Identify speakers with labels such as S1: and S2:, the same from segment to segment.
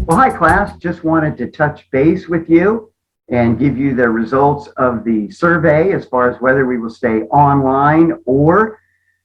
S1: Well, hi class, just wanted to touch base with you and give you the results of the survey as far as whether we will stay online or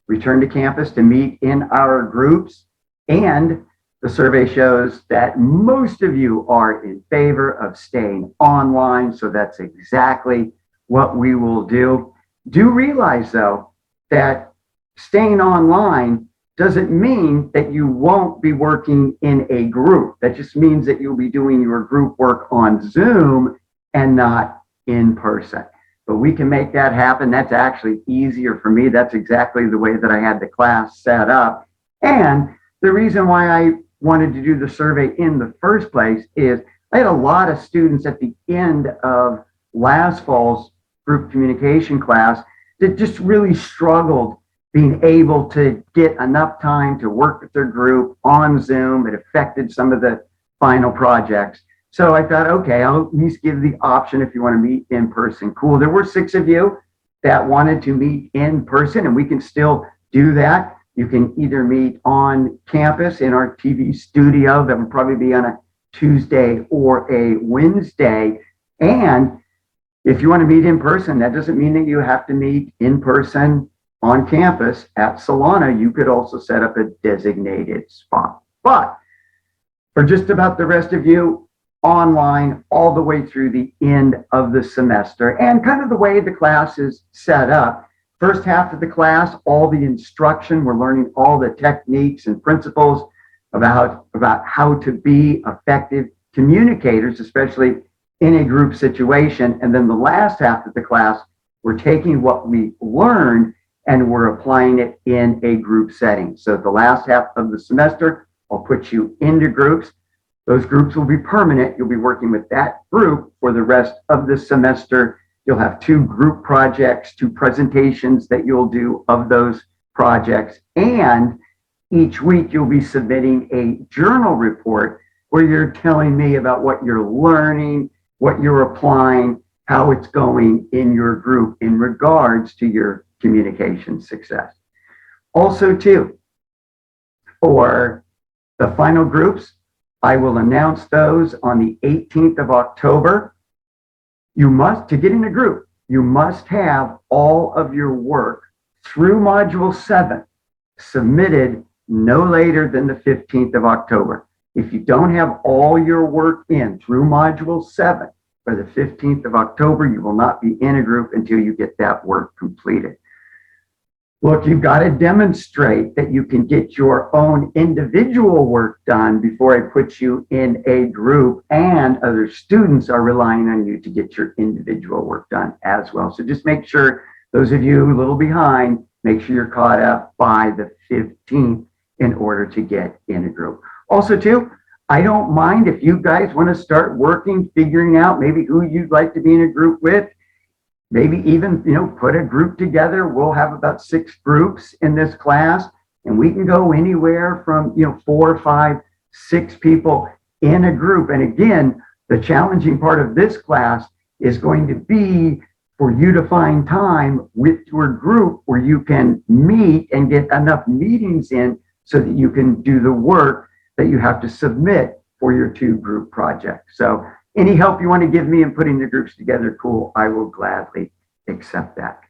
S1: return to campus to meet in our groups. And the survey shows that most of you are in favor of staying online, so that's exactly what we will do. Do realize though that staying online doesn't mean that you won't be working in a group. That just means that you'll be doing your group work on Zoom and not in person. But we can make that happen. That's actually easier for me. That's exactly the way that I had the class set up. And the reason why I wanted to do the survey in the first place is I had a lot of students at the end of last fall's group communication class that just really struggled being able to get enough time to work with their group on Zoom. It affected some of the final projects. So I thought, okay, I'll at least give the option if you want to meet in person. Cool. There were 6 of you that wanted to meet in person, and we can still do that. You can either meet on campus in our TV studio, that would probably be on a Tuesday or a Wednesday. And if you want to meet in person, that doesn't mean that you have to meet in person on campus at Solana. You could also set up a designated spot. But for just about the rest of you, online all the way through the end of the semester. And kind of the way the class is set up, first half of the class, all the instruction, we're learning all the techniques and principles about how to be effective communicators, especially in a group situation. And then the last half of the class, we're taking what we learned and we're applying it in a group setting. So the last half of the semester, I'll put you into groups. Those groups will be permanent. You'll be working with that group for the rest of the semester. You'll have 2 group projects, 2 presentations that you'll do of those projects. And each week you'll be submitting a journal report where you're telling me about what you're learning, what you're applying, how it's going in your group in regards to your communication success. Also, too, for the final groups, I will announce those on the 18th of October. To get in a group, you must have all of your work through Module 7 submitted no later than the 15th of October. If you don't have all your work in through Module 7 by the 15th of October, you will not be in a group until you get that work completed. Look, you've got to demonstrate that you can get your own individual work done before I put you in a group, and other students are relying on you to get your individual work done as well. So just make sure, those of you a little behind, make sure you're caught up by the 15th in order to get in a group. Also, too, I don't mind if you guys want to start working, figuring out maybe who you'd like to be in a group with. Maybe even, put a group together. We'll have about 6 groups in this class, and we can go anywhere from, 4, 5, 6 people in a group. And again, the challenging part of this class is going to be for you to find time with your group where you can meet and get enough meetings in so that you can do the work that you have to submit for your 2 group projects. So any help you want to give me in putting the groups together, cool, I will gladly accept that.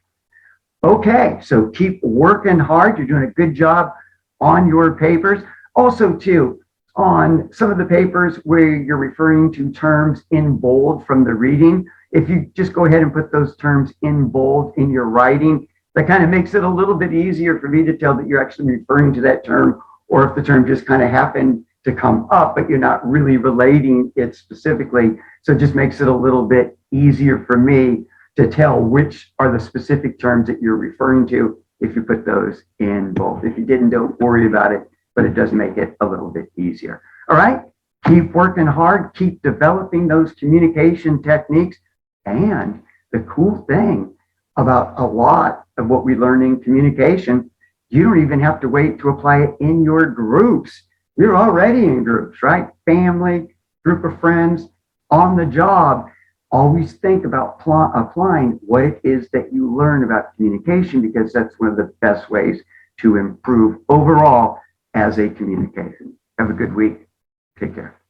S1: Okay, so keep working hard. You're doing a good job on your papers. Also, too, on some of the papers where you're referring to terms in bold from the reading, if you just go ahead and put those terms in bold in your writing, that kind of makes it a little bit easier for me to tell that you're actually referring to that term, or if the term just kind of happened to come up, but you're not really relating it specifically. So it just makes it a little bit easier for me to tell which are the specific terms that you're referring to if you put those in bold. If you didn't, don't worry about it, but it does make it a little bit easier. All right, keep working hard, keep developing those communication techniques. And the cool thing about a lot of what we learn in communication, you don't even have to wait to apply it in your groups. You're already in groups, right? Family, group of friends, on the job. Always think about applying what it is that you learn about communication, because that's one of the best ways to improve overall as a communication. Have a good week. Take care.